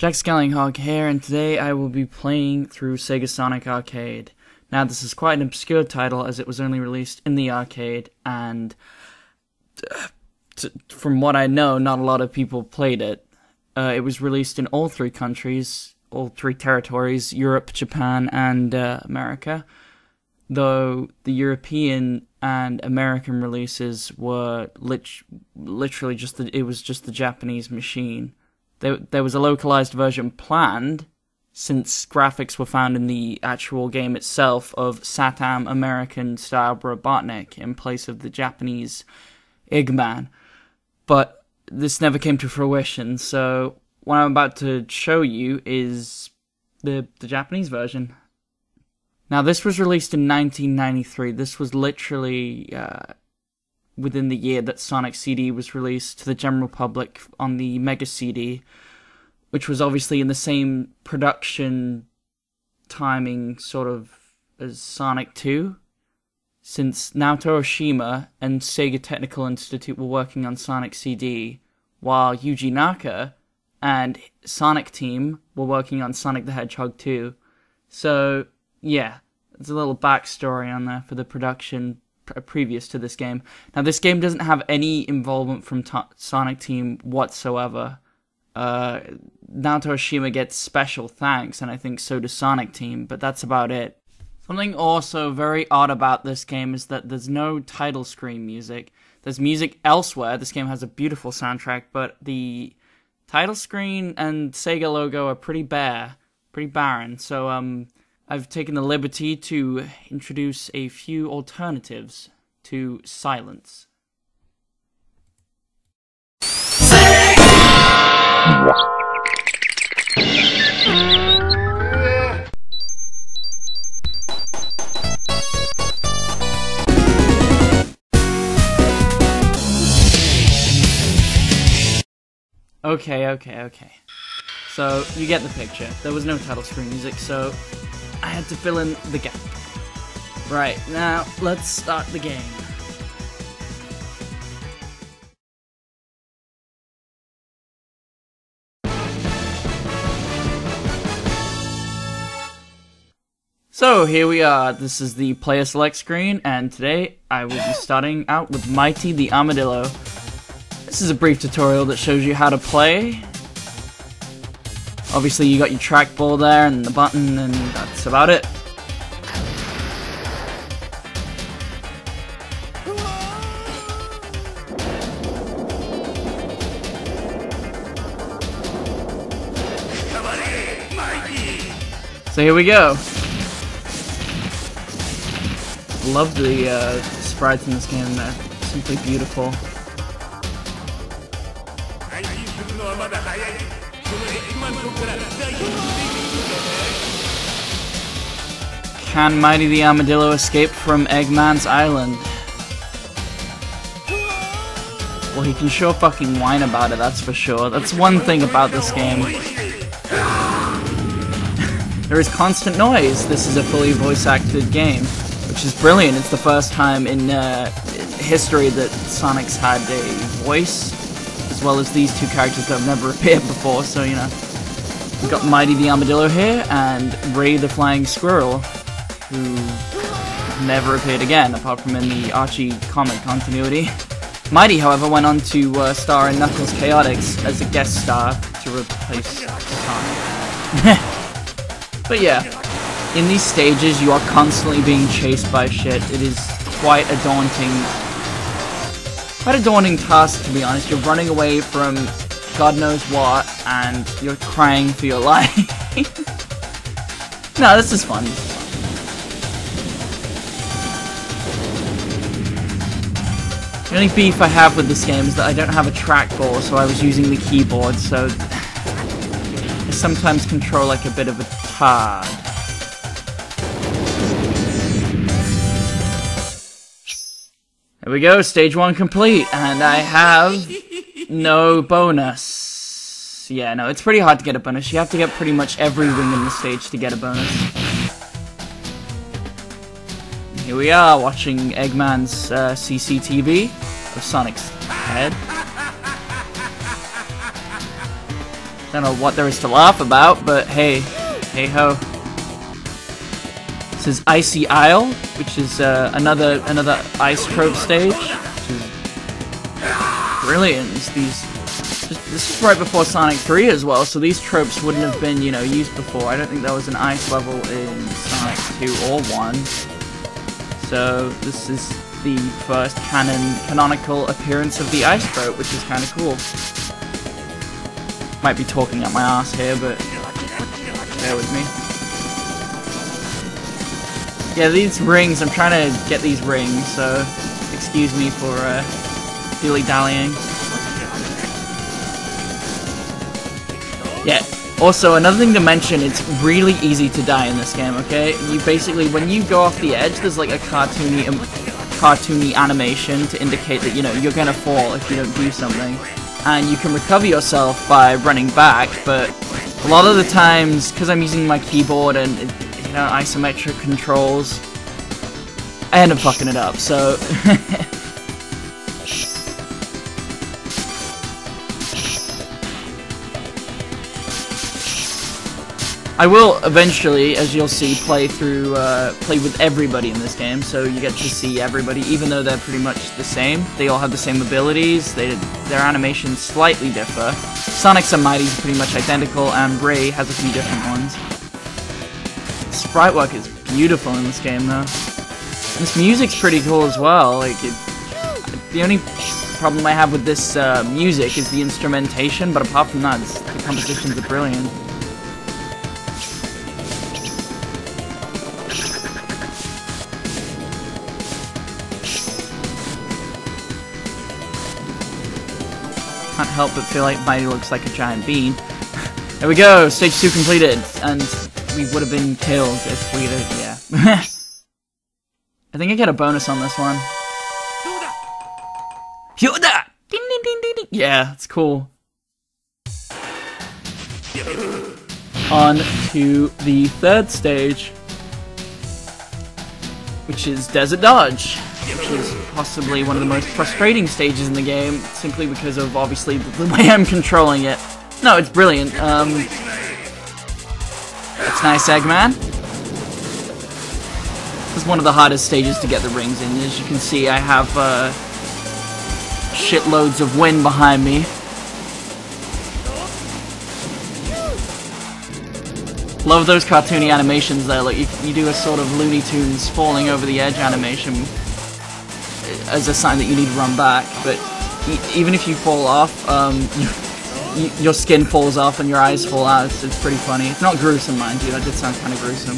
Jack Skellinghog here, and today I will be playing through SegaSonic Arcade. Now, this is quite an obscure title as it was only released in the arcade, and from what I know, not a lot of people played it. It was released in all three countries, all three territories, Europe, Japan, and America, though the European and American releases were literally just the Japanese machine. There was a localized version planned, since graphics were found in the actual game itself of SATAM American-style Robotnik in place of the Japanese Eggman. But this never came to fruition, so what I'm about to show you is the Japanese version. Now, this was released in 1993. This was literally within the year that Sonic CD was released to the general public on the Mega CD, which was obviously in the same production timing sort of as Sonic 2, since Naoto Oshima and Sega Technical Institute were working on Sonic CD, while Yuji Naka and Sonic Team were working on Sonic the Hedgehog 2. So, yeah, there's a little backstory on there for the production previous to this game. Now, this game doesn't have any involvement from Sonic Team whatsoever. Naoto Oshima gets special thanks, and I think so does Sonic Team, but that's about it. Something also very odd about this game is that there's no title screen music. There's music elsewhere. This game has a beautiful soundtrack, but the title screen and Sega logo are pretty barren, so I've taken the liberty to introduce a few alternatives to silence. Okay. So, you get the picture. There was no title screen music, so I had to fill in the gap. Right, now, let's start the game. So, here we are. This is the player select screen, and today I will be starting out with Mighty the Armadillo. This is a brief tutorial that shows you how to play. Obviously, you got your trackball there and the button, and that's about it. So here we go. Love the sprites in this game. They're simply beautiful. Can Mighty the Armadillo escape from Eggman's island? Well, he can sure fucking whine about it, that's for sure. That's one thing about this game. There is constant noise. This is a fully voice-acted game, which is brilliant. It's the first time in history that Sonic's had a voice, as well as these two characters that have never appeared before, so, you know. We've got Mighty the Armadillo here, and Ray the Flying Squirrel, who never appeared again, apart from in the Archie comic continuity. Mighty, however, went on to star in Knuckles Chaotix as a guest star to replace Sonic. But yeah, in these stages, you are constantly being chased by shit. It is quite a daunting task, to be honest. You're running away from God knows what, and you're crying for your life. No, this is fun. The only beef I have with this game is that I don't have a trackball, so I was using the keyboard, so I sometimes control like a bit of a tard. There we go, stage 1 complete, and I have no bonus. Yeah, no, it's pretty hard to get a bonus. You have to get pretty much every ring in the stage to get a bonus. Here we are, watching Eggman's CCTV of Sonic's head. Don't know what there is to laugh about, but hey, hey ho. This is Icy Isle, which is another ice trope stage, which is brilliant. This is right before Sonic 3 as well, so these tropes wouldn't have been, you know, used before. I don't think there was an ice level in Sonic 2 or 1. So this is the first canonical appearance of the ice trope, which is kind of cool. Might be talking out my ass here, but bear with me. Yeah, these rings, I'm trying to get these rings, so excuse me for dilly-dallying. Yeah, also another thing to mention, it's really easy to die in this game, okay? You basically, when you go off the edge, there's like a cartoony animation to indicate that, you know, you're gonna fall if you don't do something. And you can recover yourself by running back, but a lot of the times, because I'm using my keyboard and, you know, isometric controls, I end up fucking it up, so... I will eventually, as you'll see, play with everybody in this game, so you get to see everybody, even though they're pretty much the same. They all have the same abilities, their animations slightly differ. Sonic's and Mighty's are pretty much identical, and Ray has a few different ones. Sprite work is beautiful in this game, though. And this music's pretty cool as well. Like, the only problem I have with this music is the instrumentation, but apart from that, the compositions are brilliant. Can't help but feel like Mighty looks like a giant bean. There we go, stage 2 completed, and we would have been killed if we'd have, yeah. I think I get a bonus on this one. Hyoda! Ding ding ding ding ding! Yeah, it's cool. On to the third stage, which is Desert Dodge, which is possibly one of the most frustrating stages in the game, simply because of, obviously, the way I'm controlling it. No, it's brilliant. It's nice, Eggman. This is one of the hardest stages to get the rings in. As you can see, I have shitloads of wind behind me. Love those cartoony animations there. Like you do a sort of Looney Tunes falling over the edge animation as a sign that you need to run back. But even if you fall off, your skin falls off and your eyes fall out. It's pretty funny. It's not gruesome, mind you. That did sound kind of gruesome.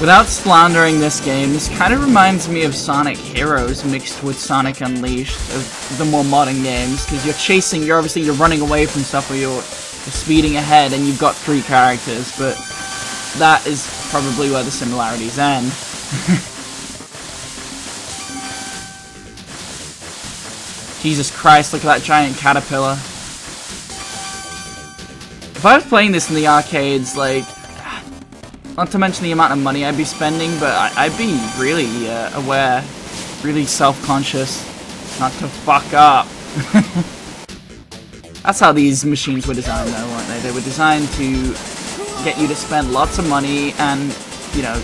Without slandering this game, this kind of reminds me of Sonic Heroes mixed with Sonic Unleashed, of the more modern games, because you're running away from stuff, or you're speeding ahead, and you've got 3 characters, but that is probably where the similarities end. Jesus Christ, look at that giant caterpillar. If I was playing this in the arcades, like, not to mention the amount of money I'd be spending, but I'd be really aware, really self-conscious not to fuck up. That's how these machines were designed, though, weren't they? They were designed to get you to spend lots of money and, you know,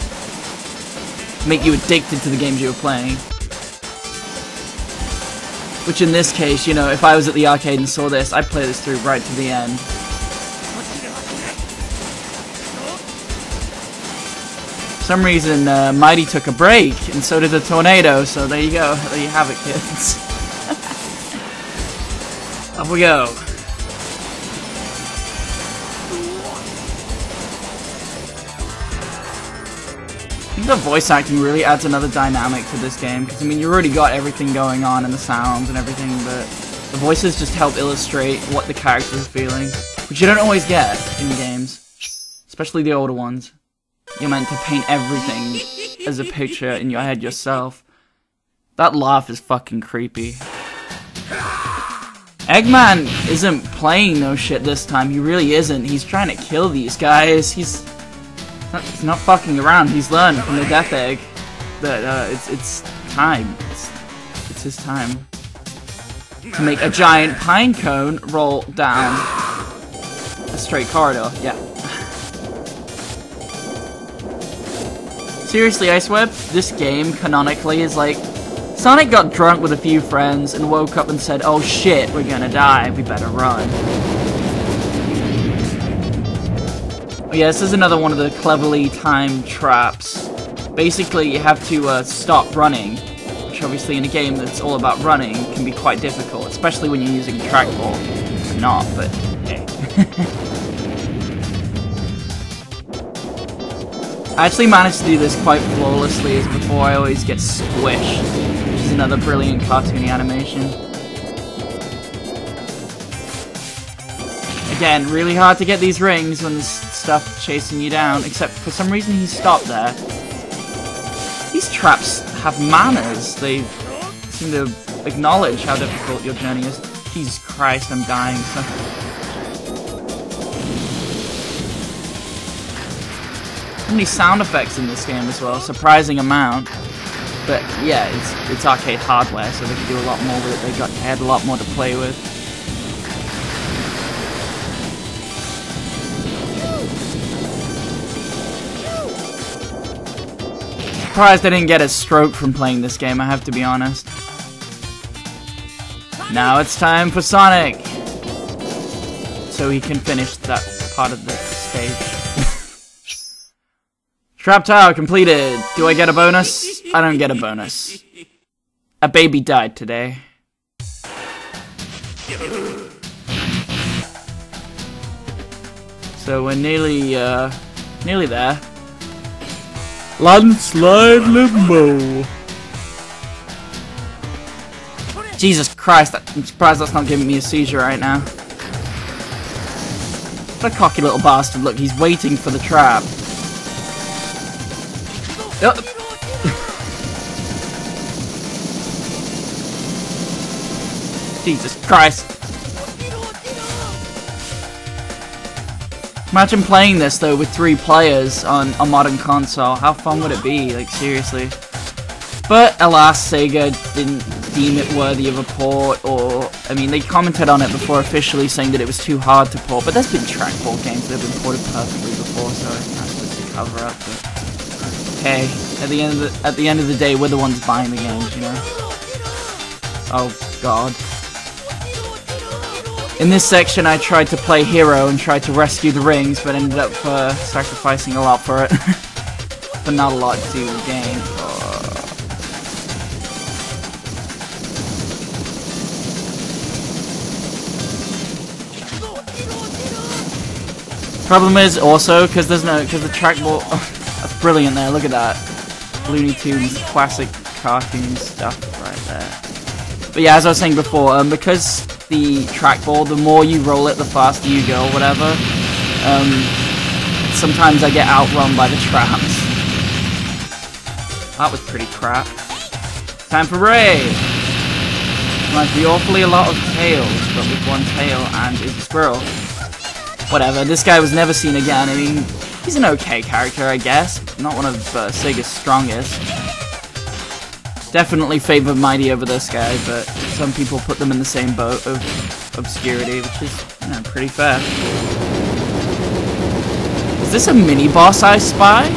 make you addicted to the games you were playing. Which in this case, you know, if I was at the arcade and saw this, I'd play this through right to the end. For some reason, Mighty took a break, and so did the tornado, so there you go. There you have it, kids. Off we go. I think the voice acting really adds another dynamic to this game, because, I mean, you already got everything going on, and the sounds and everything, but the voices just help illustrate what the character is feeling, which you don't always get in games, especially the older ones. You're meant to paint everything as a picture in your head yourself. That laugh is fucking creepy. Eggman isn't playing no shit this time. He really isn't. He's trying to kill these guys. He's not fucking around. He's learned from the Death Egg that it's time. It's It's his time to make a giant pine cone roll down a straight corridor. Yeah. Seriously, I swear this game canonically is like Sonic got drunk with a few friends and woke up and said, "Oh shit, we're gonna die, we better run." Oh yeah, this is another one of the cleverly timed traps. Basically, you have to stop running, which obviously in a game that's all about running can be quite difficult, especially when you're using a trackball. Or not, but hey. I actually managed to do this quite flawlessly, as before I always get squished, which is another brilliant cartoony animation. Again, really hard to get these rings when there's stuff chasing you down, except for some reason he stopped there. These traps have manners. They seem to acknowledge how difficult your journey is. Jesus Christ, I'm dying. So many sound effects in this game as well, surprising amount. But yeah, it's arcade hardware, so they can do a lot more with it. They had a lot more to play with. Surprised I didn't get a stroke from playing this game, I have to be honest. Now it's time for Sonic! So he can finish that part of the stage. Trap tower completed! Do I get a bonus? I don't get a bonus. A baby died today. So we're nearly there. Landslide Limbo. Jesus Christ, I'm surprised that's not giving me a seizure right now. What a cocky little bastard. Look, he's waiting for the trap. Oh. Jesus Christ. Imagine playing this though with 3 players on a modern console. How fun would it be? Like, seriously. But alas, Sega didn't deem it worthy of a port, or I mean, they commented on it before officially saying that it was too hard to port. But there's been trackball games that have been ported perfectly before, so that's just a cover up. But hey, at the end of the day, we're the ones buying the games, you know. Oh God. In this section, I tried to play hero and tried to rescue the rings, but ended up sacrificing a lot for it. But not a lot to gain. Problem is also because the trackball. Oh, that's brilliant there. Look at that, Looney Tunes classic cartoon stuff right there. But yeah, as I was saying before, because the trackball, the more you roll it, the faster you go, or whatever. Sometimes I get outrun by the traps. That was pretty crap. Time for Ray! Reminds me awfully a lot of Tails, but with one tail and is a squirrel. Whatever, this guy was never seen again. I mean, he's an okay character, I guess. Not one of Sega's strongest. Definitely favor Mighty over this guy, but some people put them in the same boat of obscurity, which is, you know, pretty fair. Is this a mini-boss I spy?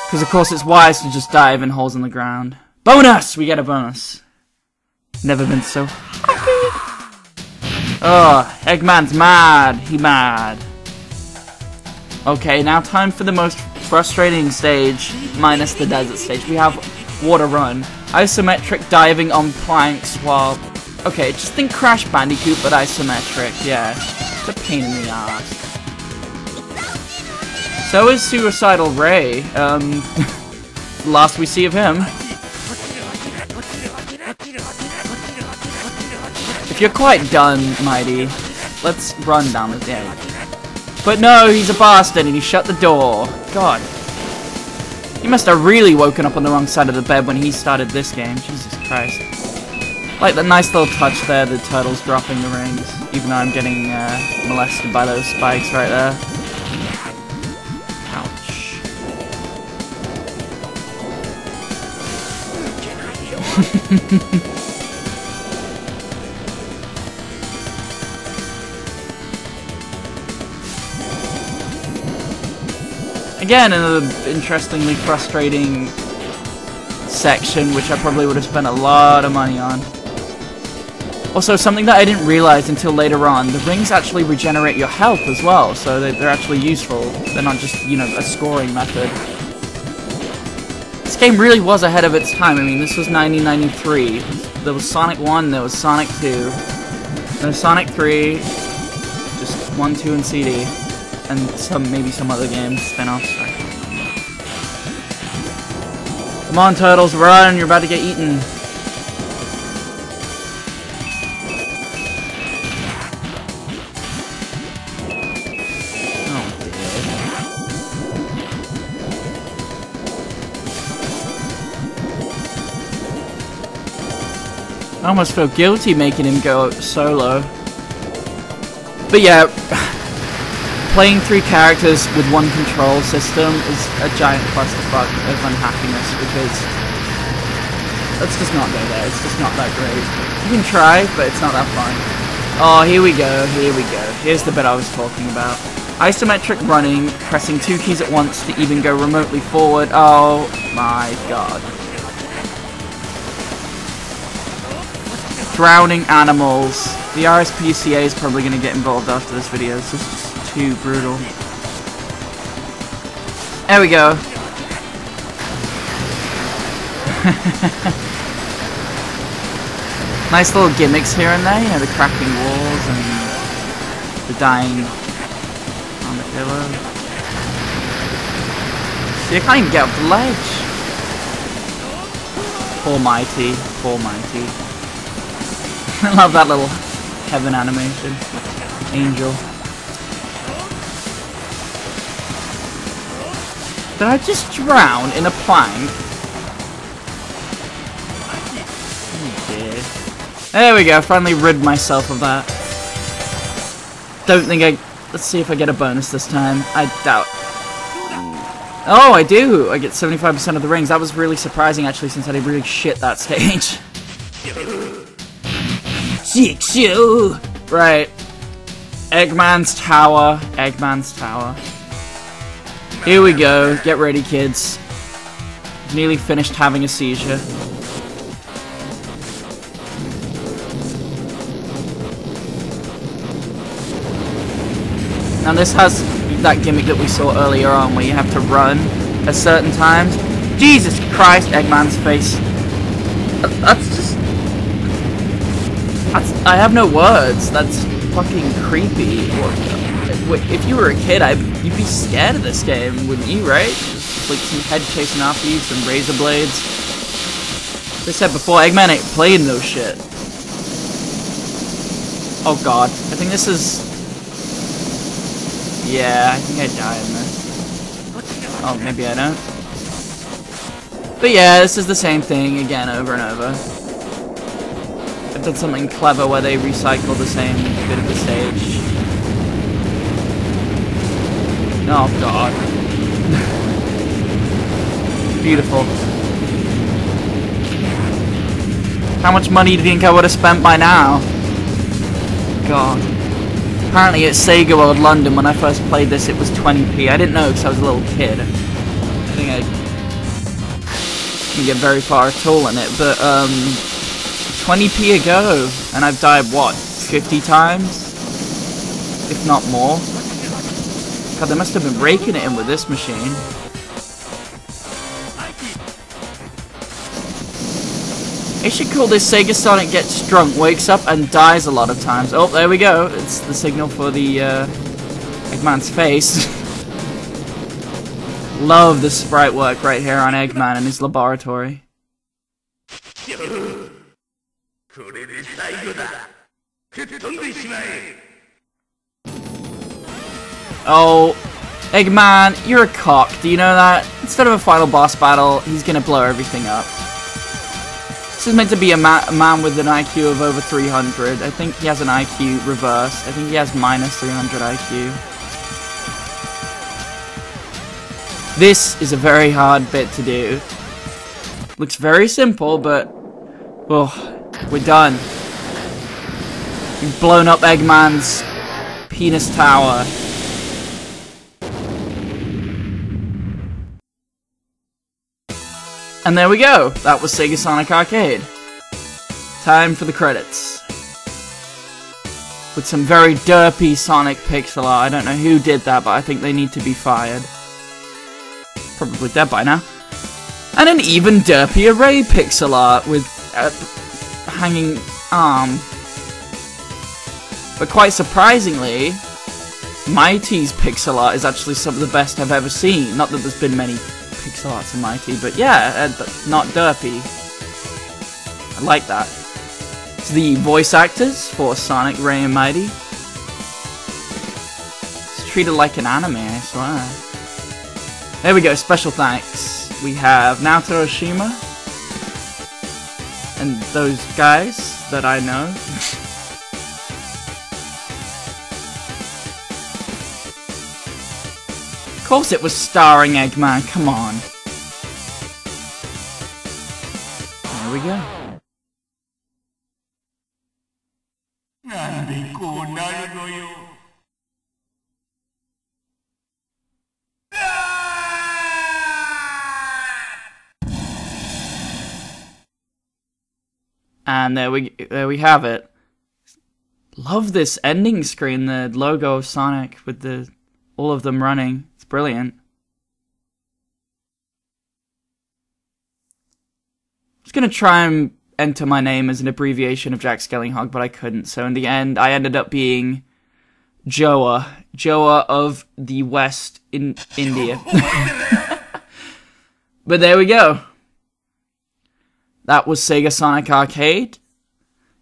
Because of course it's wise to just dive in holes in the ground. Bonus! We get a bonus. Never been so happy. Oh, Eggman's mad. He mad. Okay, now time for the most frustrating stage, minus the desert stage. We have Water Run. Isometric diving on planks while... Okay, just think Crash Bandicoot, but isometric, yeah. It's a pain in the ass. So is Suicidal Ray. Last we see of him. If you're quite done, Mighty, let's run down the day. But no, he's a bastard and he shut the door. God. He must have really woken up on the wrong side of the bed when he started this game. Jesus Christ. Like the nice little touch there, the turtles dropping the rings. Even though I'm getting molested by those spikes right there. Again, another interestingly frustrating section, which I probably would have spent a lot of money on. Also, something that I didn't realize until later on, the rings actually regenerate your health as well, so they're actually useful. They're not just, you know, a scoring method. This game really was ahead of its time. I mean, this was 1993. There was Sonic 1, there was Sonic 2, there was Sonic 3, just 1, 2, and CD, and maybe some other games, spin-offs. Come on, turtles, run! You're about to get eaten. I almost feel guilty making him go solo. But yeah, playing 3 characters with 1 control system is a giant clusterfuck of unhappiness because let's just not go there. It's just not that great. You can try, but it's not that fun. Oh, here we go, here we go. Here's the bit I was talking about. Isometric running, pressing 2 keys at once to even go remotely forward. Oh my god. Drowning animals. The RSPCA is probably going to get involved after this video. This is just too brutal. There we go. Nice little gimmicks here and there. You know, the cracking walls and the dying armadillo. See, I can't even get up the ledge. Poor Mighty. Poor Mighty. I love that little heaven animation. Angel. Did I just drown in a plank? Oh dear. There we go, finally rid myself of that. Don't think let's see if I get a bonus this time. I doubt. Oh, I do! I get 75% of the rings. That was really surprising actually, since I did really shit that stage. Right. Eggman's Tower. Eggman's Tower. Here we go. Get ready, kids. Nearly finished having a seizure. Now this has that gimmick that we saw earlier on, where you have to run at certain times. Jesus Christ, Eggman's face. That's just... I have no words. That's fucking creepy. If you were a kid, you'd be scared of this game, wouldn't you, right? Just, like some head chasing after you, some razor blades. As I said before, Eggman ain't playing those shit. Oh god. I think this is... Yeah, I think I die in this. Oh, maybe I don't. But yeah, this is the same thing again over and over. I've done something clever where they recycle the same bit of the stage. Oh god. Beautiful. How much money do you think I would have spent by now? God. Apparently at Sega World London, when I first played this, it was 20p. I didn't know because I was a little kid. I think I didn't get very far at all in it, but 20p a go, and I've died, what, 50 times? If not more. God, they must have been raking it in with this machine. They should call this SegaSonic Gets Drunk, Wakes Up, and Dies a lot of times. Oh, there we go. It's the signal for the Eggman's face. Love the sprite work right here on Eggman in his laboratory. Oh, Eggman, you're a cock. Do you know that? Instead of a final boss battle, he's gonna blow everything up. This is meant to be a man with an IQ of over 300. I think he has an IQ reverse. I think he has minus 300 IQ. This is a very hard bit to do. Looks very simple, but Oh, we're done. We've blown up Eggman's penis tower. And there we go. That was SegaSonic Arcade. Time for the credits. With some very derpy Sonic pixel art. I don't know who did that, but I think they need to be fired. Probably dead by now. And an even derpier Ray pixel art with a hanging arm. But quite surprisingly, Mighty's pixel art is actually some of the best I've ever seen. Not that there's been many pixel arts in Mighty, but yeah, not derpy. I like that. It's the voice actors for Sonic, Ray, and Mighty. It's treated like an anime, I swear. There we go, special thanks. We have Naoto Oshima and those guys that I know. Of course it was starring Eggman, come on. There we go. And there we have it. Love this ending screen, the logo of Sonic with all of them running. It's brilliant. I was gonna try and enter my name as an abbreviation of Jack Skellington, but I couldn't. So in the end, I ended up being Joa of the West in India. But there we go. That was SegaSonic Arcade.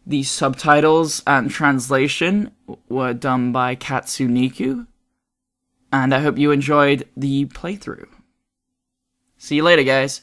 The subtitles and translation were done by Katzu Niku. And I hope you enjoyed the playthrough. See you later, guys.